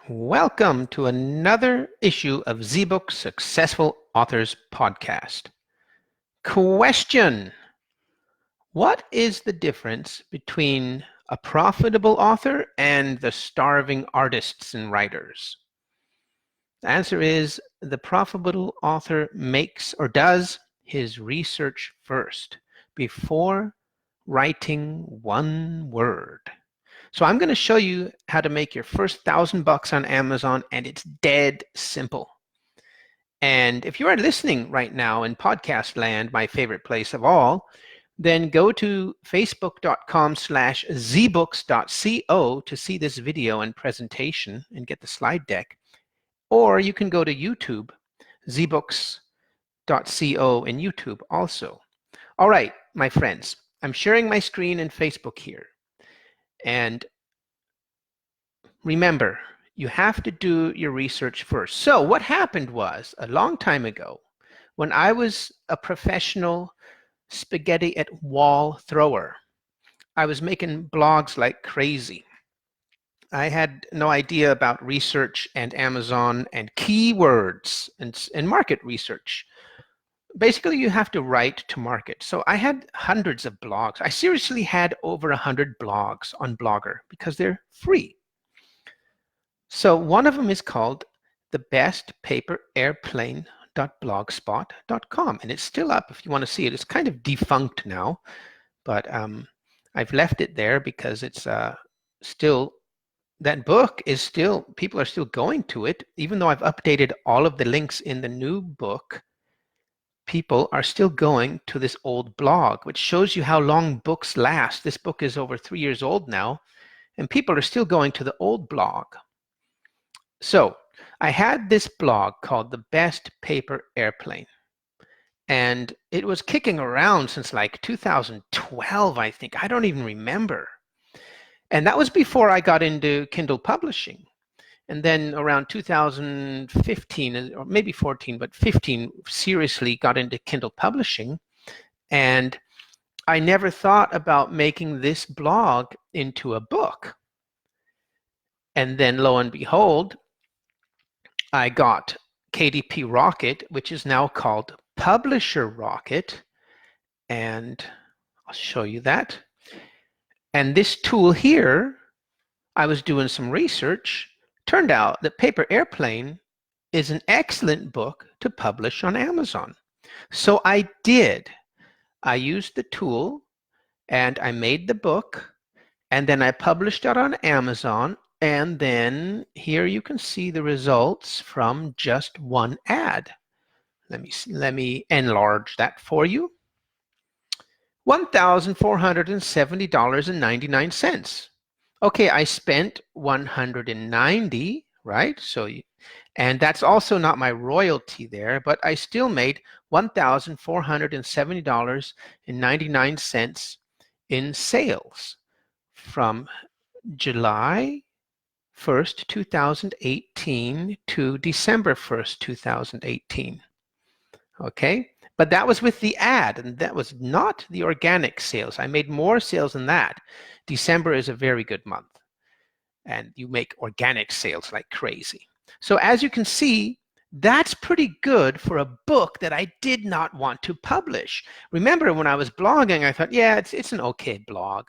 Welcome to another issue of ZBook's Successful Authors Podcast. Question: what is the difference between a profitable author and the starving artists and writers? The answer is the profitable author makes or does his research first before writing one word. So I'm going to show you how to make your first $1,000 on Amazon, and it's dead simple. And if you are listening right now in podcast land, my favorite place of all, then go to facebook.com/zbooks.co to see this video and presentation and get the slide deck. Or you can go to YouTube, zbooks.co in YouTube also. All right, my friends, I'm sharing my screen in Facebook here. And remember, you have to do your research first. So what happened was, a long time ago, when I was a professional spaghetti at wall thrower, I was making blogs like crazy. I had no idea about research and Amazon and keywords and market research. Basically, you have to write to market. So I had hundreds of blogs. I seriously had over 100 blogs on Blogger because they're free. So one of them is called the best paper airplane.blogspot.com, and it's still up if you want to see it. It's kind of defunct now, but I've left it there because it's still, that book is still, people are still going to it. Even though I've updated all of the links in the new book, people are still going to this old blog, which shows you how long books last. This book is over 3 years old now, and people are still going to the old blog. So I had this blog called The Best Paper Airplane, and it was kicking around since like 2012, I think. I don't even remember. And that was before I got into Kindle publishing. And then around 2015, or maybe 14, but 15, seriously got into Kindle publishing. And I never thought about making this blog into a book. And then lo and behold, I got KDP Rocket, which is now called Publisher Rocket. And I'll show you that. And this tool here, I was doing some research. Turned out that Paper Airplane is an excellent book to publish on Amazon. So I did. I used the tool and I made the book, and then I published it on Amazon. And then here you can see the results from just one ad. Let me enlarge that for you. $1,470.99. Okay, I spent $190, right? And that's also not my royalty there, but I still made $1,470.99 in sales from July 1st, 2018 to December 1st, 2018. Okay, but that was with the ad, and that was not the organic sales. I made more sales than that. December is a very good month, and you make organic sales like crazy. So as you can see, that's pretty good for a book that I did not want to publish. Remember, when I was blogging, I thought, yeah, it's an okay blog,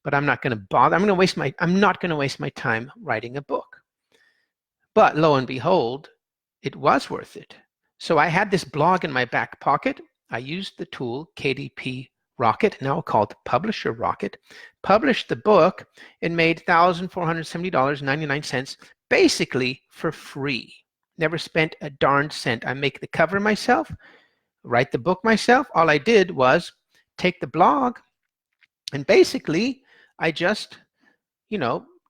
but I'm not going to bother. I'm not going to waste my time writing a book. But lo and behold, it was worth it. So I had this blog in my back pocket. I used the tool KDP Rocket, now called Publisher Rocket, published the book, and made $1,470.99 basically for free. Never spent a darn cent. I make the cover myself, write the book myself. All I did was take the blog, and basically I just,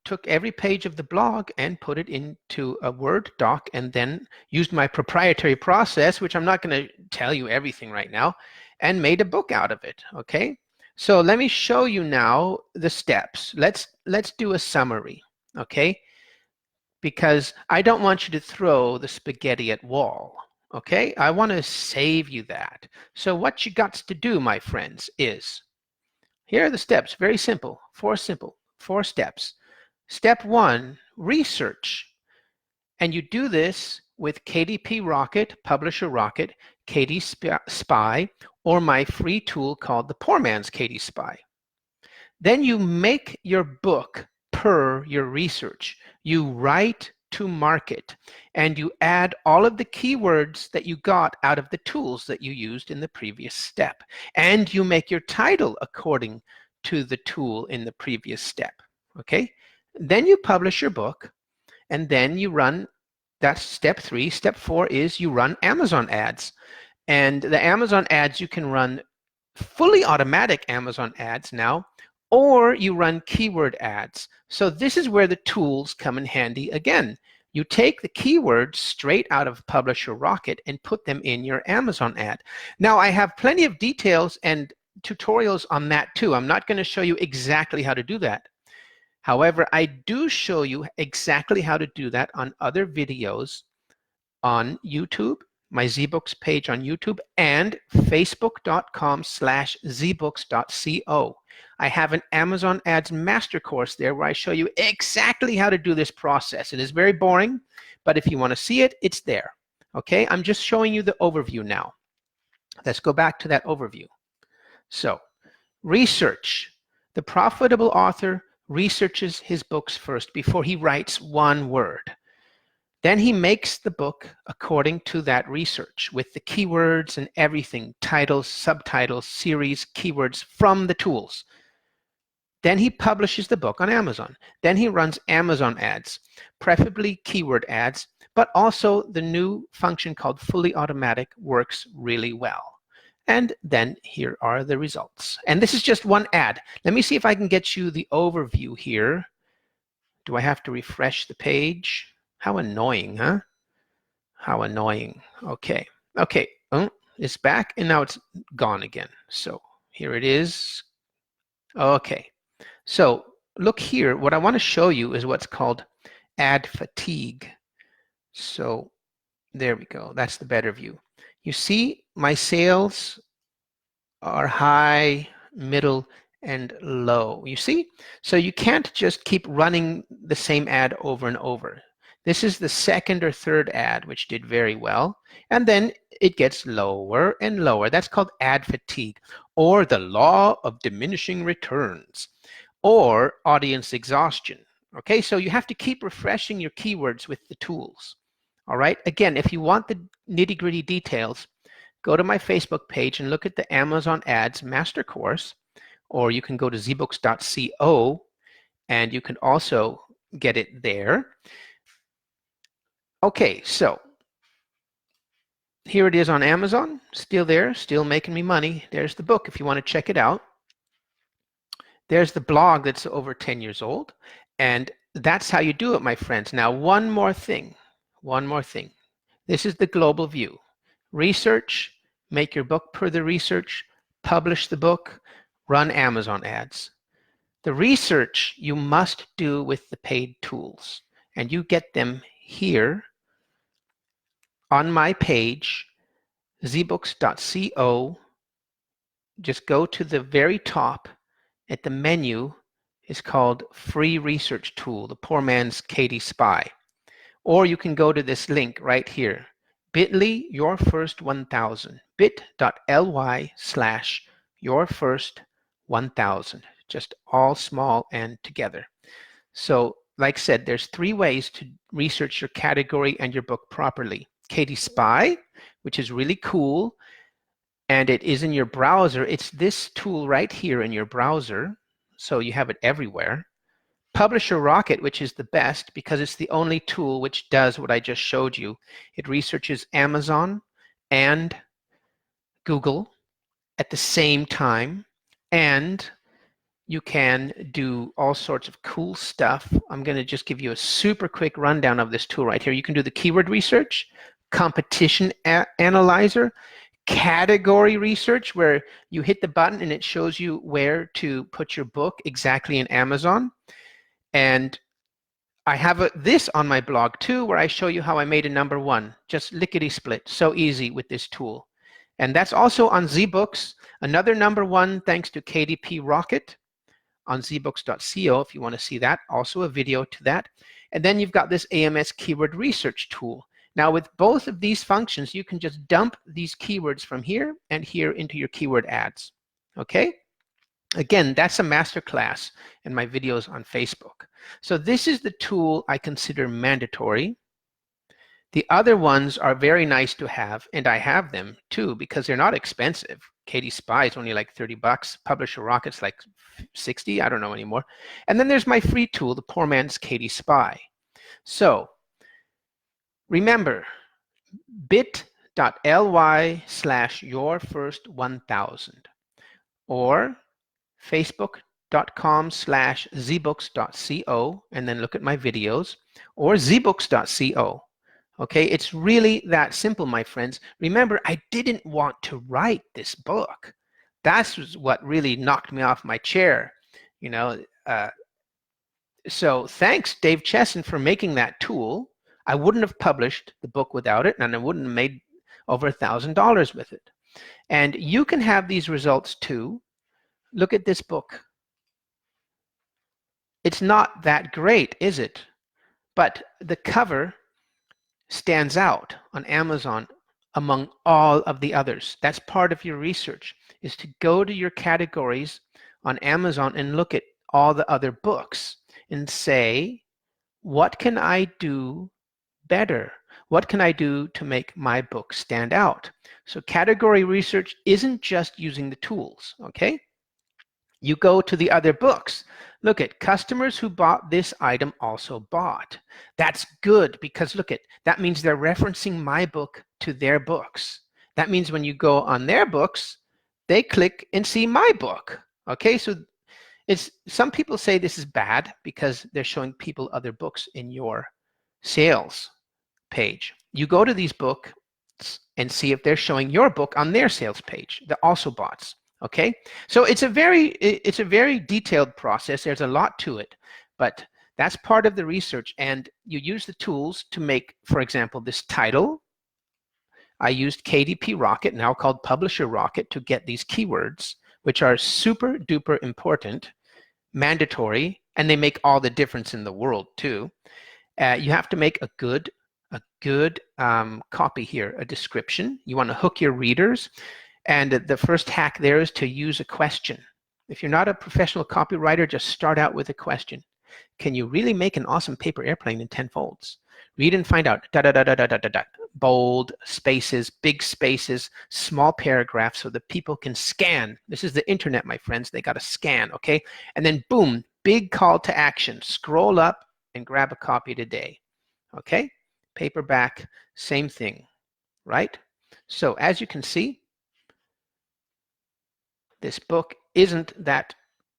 took every page of the blog and put it into a Word doc, and then used my proprietary process, which I'm not going to tell you everything right now, and made a book out of it. Okay, so let me show you now the steps. Let's do a summary, okay? Because I don't want you to throw the spaghetti at wall. Okay, I want to save you that. So what you got to do, my friends, is here are the steps. Very simple. Four steps. Step 1, research. And you do this with KDP Rocket, Publisher Rocket, KD Spy, or my free tool called the Poor Man's KD Spy. Then you make your book per your research. You write to market, and you add all of the keywords that you got out of the tools that you used in the previous step. And you make your title according to the tool in the previous step. Okay? Then you publish your book, and then you run, that's step 3. Step 4 is you run Amazon ads. And the Amazon ads, you can run fully automatic Amazon ads now, or you run keyword ads. So this is where the tools come in handy again. You take the keywords straight out of Publisher Rocket and put them in your Amazon ad. Now, I have plenty of details and tutorials on that too. I'm not going to show you exactly how to do that. However, I do show you exactly how to do that on other videos on YouTube, my ZBooks page on YouTube, and facebook.com/zbooks.co. I have an Amazon Ads Master Course there where I show you exactly how to do this process. It is very boring, but if you want to see it, it's there. Okay, I'm just showing you the overview now. Let's go back to that overview. So, research. The profitable author researches his books first before he writes one word. Then he makes the book according to that research with the keywords and everything, titles, subtitles, series, keywords from the tools. Then he publishes the book on Amazon. Then he runs Amazon ads, preferably keyword ads, but also the new function called fully automatic works really well. And then here are the results. And this is just one ad. Let me see if I can get you the overview here. Do I have to refresh the page? How annoying, huh? How annoying. Okay. Okay. Oh, it's back and now it's gone again. So here it is. Okay. So look here. What I want to show you is what's called ad fatigue. So there we go. That's the better view. You see my sales are high, middle, and low. You see? So you can't just keep running the same ad over and over. This is the second or third ad, which did very well. And then it gets lower and lower. That's called ad fatigue, or the law of diminishing returns, or audience exhaustion. Okay, so you have to keep refreshing your keywords with the tools. All right, again, if you want the nitty-gritty details, go to my Facebook page and look at the Amazon Ads Master Course, or you can go to zbooks.co and you can also get it there. Okay, so here it is on Amazon, still there, still making me money. There's the book if you want to check it out. There's the blog that's over 10 years old, and that's how you do it, my friends. Now, one more thing. This is the global view. Research, make your book per the research, publish the book, run Amazon ads. The research you must do with the paid tools, and you get them here on my page, zbooks.co. Just go to the very top at the menu. Is called Free Research Tool, the Poor Man's KD Spy. Or you can go to this link right here, bit.ly your first 1000, bit.ly/your first 1000, just all small and together. So like I said, there's 3 ways to research your category and your book properly. KD Spy, which is really cool, and it is in your browser. It's this tool right here in your browser, so you have it everywhere. Publisher Rocket, which is the best because it's the only tool which does what I just showed you. It researches Amazon and Google at the same time, and you can do all sorts of cool stuff. I'm going to just give you a super quick rundown of this tool right here. You can do the keyword research, competition analyzer, category research, where you hit the button and it shows you where to put your book exactly in Amazon. And I have this on my blog too, where I show you how I made a #1, just lickety-split, so easy with this tool. And that's also on ZBooks, another #1 thanks to KDP Rocket on zbooks.co if you want to see that, also a video to that. And then you've got this AMS keyword research tool. Now with both of these functions, you can just dump these keywords from here and here into your keyword ads. Okay? Again, that's a masterclass in my videos on Facebook. So this is the tool I consider mandatory. The other ones are very nice to have, and I have them too because they're not expensive. KD Spy is only like 30 bucks. Publisher Rocket's like 60, I don't know anymore. And then there's my free tool, the Poor Man's KD Spy. So remember, bit.ly/yourfirst1000 or facebook.com/zbooks.co, and then look at my videos, or zbooks.co. Okay, it's really that simple, my friends. Remember, I didn't want to write this book. That's what really knocked me off my chair, you know. So thanks, Dave Chesson, for making that tool. I wouldn't have published the book without it, and I wouldn't have made over $1,000 with it. And you can have these results too. Look at this book. It's not that great, is it? But the cover stands out on Amazon among all of the others. That's part of your research, is to go to your categories on Amazon and look at all the other books and say, what can I do better? What can I do to make my book stand out? So category research isn't just using the tools, okay? You go to the other books. Look at customers who bought this item also bought. That's good because look at, that means they're referencing my book to their books. That means when you go on their books, they click and see my book. Okay, so it's, some people say this is bad because they're showing people other books in your sales page. You go to these books and see if they're showing your book on their sales page, the also bots. Okay, so it's a very detailed process. There's a lot to it, but that's part of the research. And you use the tools to make, for example, this title. I used KDP Rocket, now called Publisher Rocket, to get these keywords, which are super duper important, mandatory, and they make all the difference in the world too. You have to make a good copy here, a description. You want to hook your readers. And the first hack there is to use a question. If you're not a professional copywriter, just start out with a question. Can you really make an awesome paper airplane in 10 folds? Read and find out. Bold, spaces, big spaces, small paragraphs so that people can scan. This is the internet, my friends. They got to scan, okay? And then boom, big call to action. Scroll up and grab a copy today, okay? Paperback, same thing, right? So as you can see, this book isn't that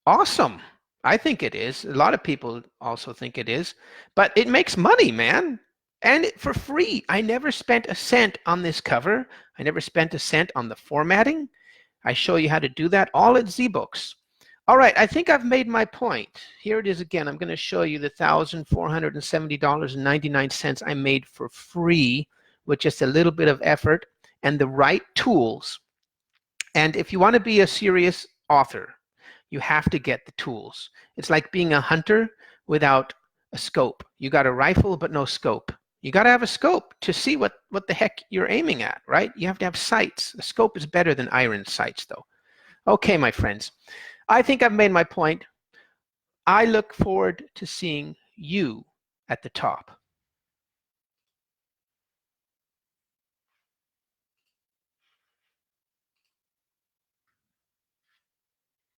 awesome. I think it is. A lot of people also think it is. But it makes money, man. And for free. I never spent a cent on this cover. I never spent a cent on the formatting. I show you how to do that all at ZBooks. All right, I think I've made my point. Here it is again. I'm going to show you the $1,470.99 I made for free with just a little bit of effort and the right tools. And if you want to be a serious author, you have to get the tools. It's like being a hunter without a scope. You got a rifle but no scope. You got to have a scope to see what the heck you're aiming at, right? You have to have sights. A scope is better than iron sights, though. Okay, my friends, I think I've made my point. I look forward to seeing you at the top.